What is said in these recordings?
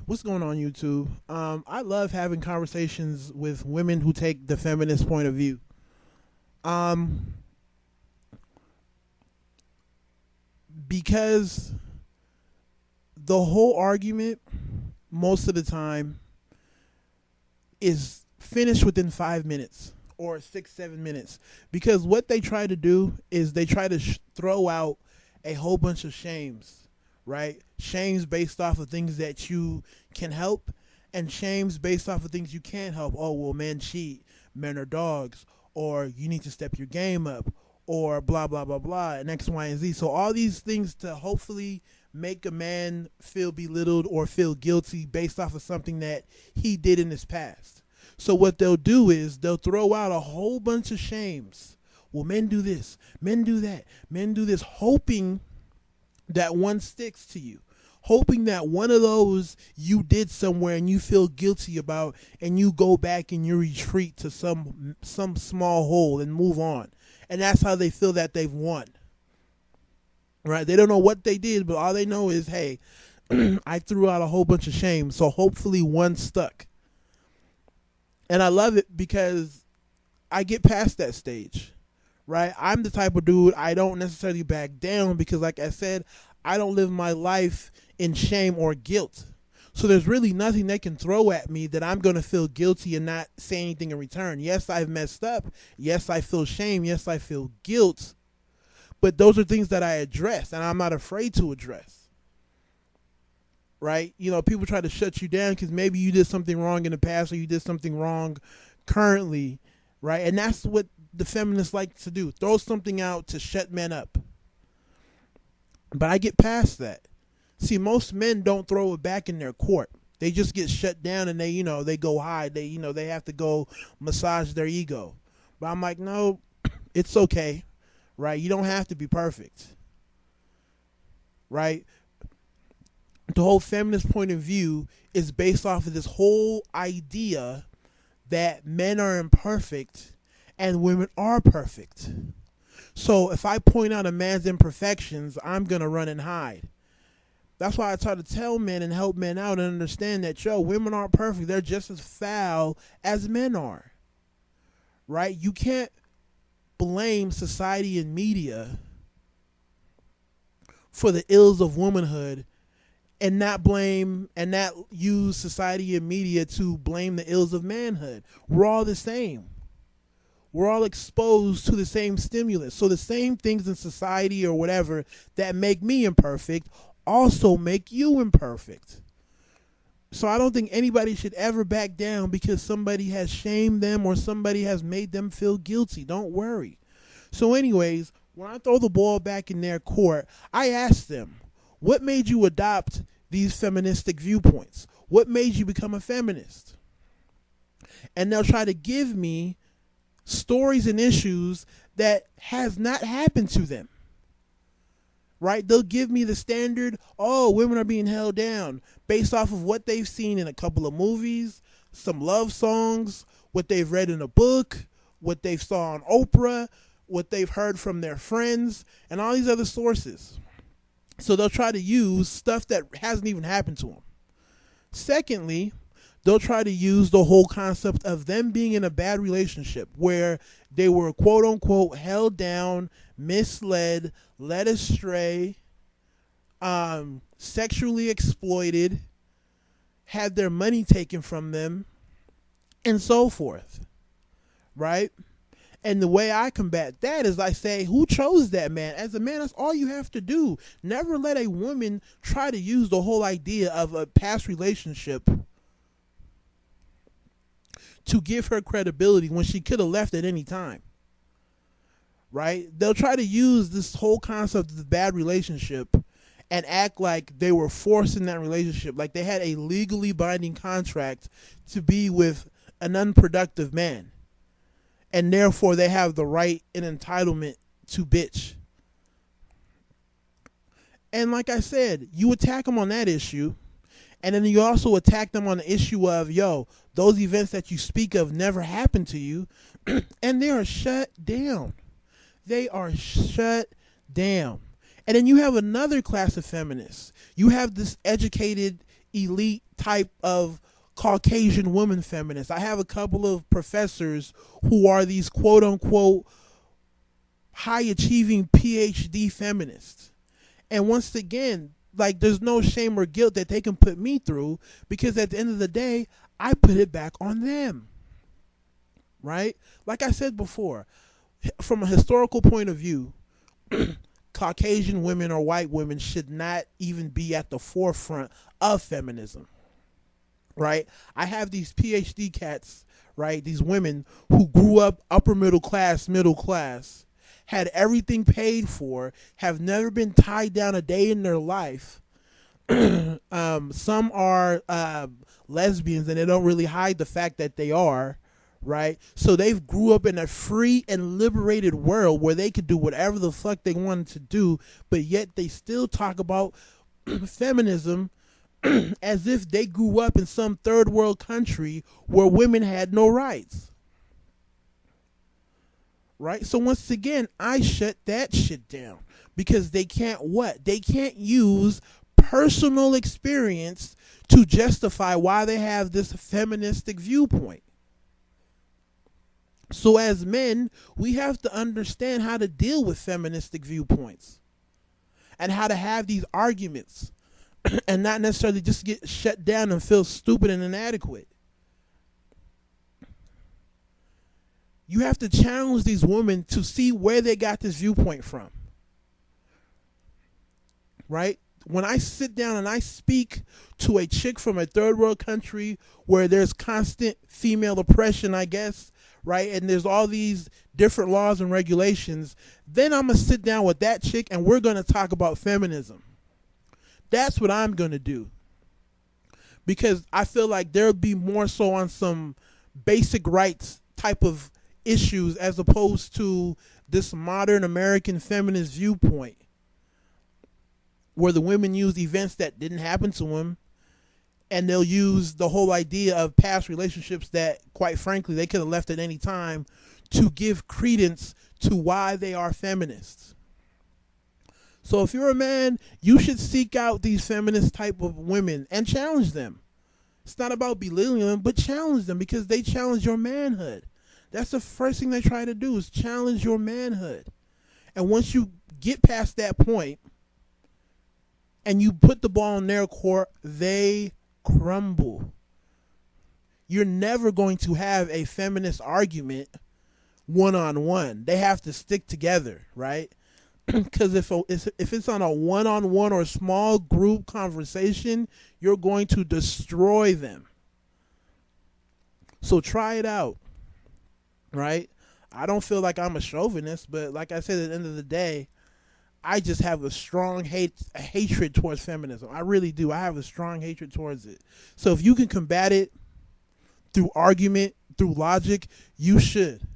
What's going on, YouTube? I love having conversations with women who take the feminist point of view. Um, because the whole argument, most of the time, is finished within 5 minutes or 6, 7 minutes. Because what they try to do is they try to throw out a whole bunch of shames, right? Shames based off of things that you can help, and shames based off of things you can't help. Oh, well, men cheat, men are dogs, or you need to step your game up, or blah, blah, blah, blah, and X, Y, and Z. So all these things to hopefully make a man feel belittled or feel guilty based off of something that he did in his past. So what they'll do is they'll throw out a whole bunch of shames. Well, men do this, men do that, men do this, hoping that one sticks to you, hoping that one of those you did somewhere and you feel guilty about, and you go back and you retreat to some small hole and move on. And that's how they feel that they've won. Right? They don't know what they did, but all they know is, hey, I threw out a whole bunch of shame, so hopefully one stuck. And I love it because I get past that stage. Right? I'm the type of dude, I don't necessarily back down because, like I said, I don't live my life in shame or guilt. So there's really nothing they can throw at me that I'm going to feel guilty and not say anything in return. Yes, I've messed up. Yes, I feel shame. Yes, I feel guilt. But those are things that I address, and I'm not afraid to address. Right? You know, people try to shut you down because maybe you did something wrong in the past or you did something wrong currently. Right? And that's what the feminists like to do. Throw something out to shut men up. But I get past that. See, most men don't throw it back in their court. They just get shut down and they go hide. They have to go massage their ego. But I'm like, no, it's okay. Right? You don't have to be perfect. Right? The whole feminist point of view is based off of this whole idea that men are imperfect and women are perfect. So if I point out a man's imperfections, I'm going to run and hide. That's why I try to tell men and help men out and understand that, women aren't perfect. They're just as foul as men are. Right? You can't blame society and media for the ills of womanhood and not use society and media to blame the ills of manhood. We're all the same. We're all exposed to the same stimulus. So the same things in society or whatever that make me imperfect also make you imperfect. So I don't think anybody should ever back down because somebody has shamed them or somebody has made them feel guilty. Don't worry. So anyways, when I throw the ball back in their court, I ask them, what made you adopt these feministic viewpoints? What made you become a feminist? And they'll try to give me stories and issues that has not happened to them. Right? They'll give me the standard, women are being held down based off of what they've seen in a couple of movies, some love songs, what they've read in a book, what they've saw on Oprah, what they've heard from their friends, and all these other sources. So they'll try to use stuff that hasn't even happened to them. Secondly, they'll try to use the whole concept of them being in a bad relationship where they were quote unquote held down, misled, led astray, sexually exploited, had their money taken from them, and so forth. Right? And the way I combat that is I say, who chose that man? As a man, that's all you have to do. Never let a woman try to use the whole idea of a past relationship to give her credibility when she could have left at any time. Right? They'll try to use this whole concept of the bad relationship and act like they were forced in that relationship, like they had a legally binding contract to be with an unproductive man. And therefore they have the right and entitlement to bitch. And like I said, you attack them on that issue. And then you also attack them on the issue of, those events that you speak of never happened to you. And they are shut down. They are shut down. And then you have another class of feminists. You have this educated elite type of Caucasian woman feminists. I have a couple of professors who are these quote unquote high achieving PhD feminists. And once again, like, there's no shame or guilt that they can put me through, because at the end of the day, I put it back on them. Right? Like I said before, from a historical point of view, Caucasian women or white women should not even be at the forefront of feminism. Right? I have these PhD cats, right? These women who grew up upper middle class, had everything paid for, have never been tied down a day in their life. Some are lesbians, and they don't really hide the fact that they are, right? So they've grew up in a free and liberated world where they could do whatever the fuck they wanted to do, but yet they still talk about feminism as if they grew up in some third world country where women had no rights. Right? So once again, I shut that shit down, because they can't what? They can't use personal experience to justify why they have this feministic viewpoint. So as men, we have to understand how to deal with feministic viewpoints and how to have these arguments and not necessarily just get shut down and feel stupid and inadequate. You have to challenge these women to see where they got this viewpoint from. Right? When I sit down and I speak to a chick from a third world country where there's constant female oppression, I guess, right, and there's all these different laws and regulations, then I'm going to sit down with that chick and we're going to talk about feminism. That's what I'm going to do. Because I feel like there'll be more so on some basic rights type of issues as opposed to this modern American feminist viewpoint where the women use events that didn't happen to them, and they'll use the whole idea of past relationships that, quite frankly, they could have left at any time to give credence to why they are feminists. So if you're a man, you should seek out these feminist type of women and challenge them. It's not about belittling them, but challenge them, because they challenge your manhood. That's the first thing they try to do, is challenge your manhood. And once you get past that point and you put the ball in their court, they crumble. You're never going to have a feminist argument one-on-one. They have to stick together, right? Because if it's on a one-on-one or small group conversation, you're going to destroy them. So try it out. Right? I don't feel like I'm a chauvinist, but like I said, at the end of the day, I just have a strong hatred towards feminism. I really do. I have a strong hatred towards it. So if you can combat it through argument, through logic, you should.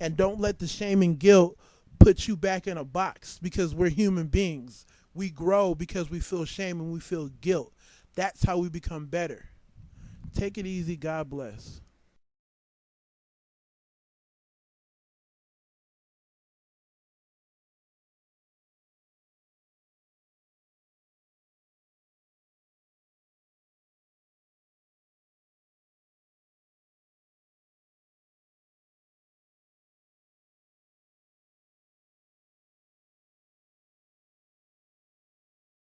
And don't let the shame and guilt put you back in a box, because we're human beings. We grow because we feel shame and we feel guilt. That's how we become better. Take it easy. God bless.